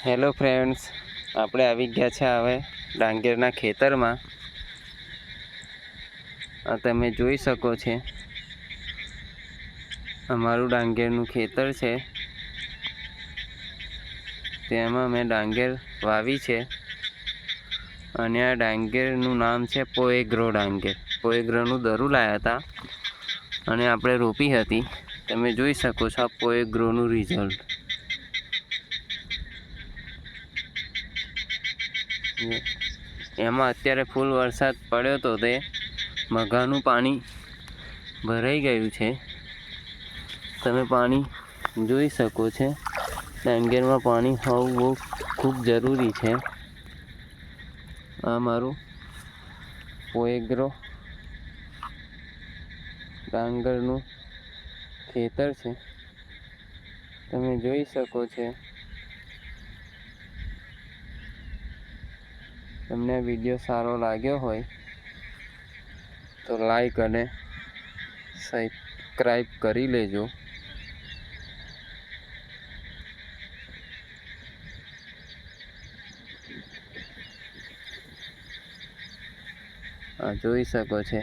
Hello friends, આપણે આવી ગયા છે હવે ડાંગરના ખેતરમાં. આ તમે જોઈ શકો છો, અમારું ડાંગરનું ખેતર છે. તેમાં મેં ડાંગર વાવી છે અને આ ડાંગરનું નામ છે પોએગ્રો ડાંગર. પોએગ્રોનું દરું લાવ્યા હતા અને આપણે રોપી હતી. તમે જોઈ શકો છો આ પોએગ્રોનું રિઝલ્ટ. એમાં અત્યારે ફૂલ વરસાદ પડ્યો તો તે મઘાનું પાણી ભરાઈ ગયું છે. તમે પાણી જોઈ શકો છો. ડાંગરમાં પાણી હોવું બહુ ખૂબ જરૂરી છે. આ મારું પોએગ્રો ડાંગરનું ખેતર છે. તમે જોઈ શકો છો. તમને વિડીયો સારો લાગ્યો હોય તો લાઈક અને સબસ્ક્રાઈબ કરી લેજો. જોઈ શકો છો.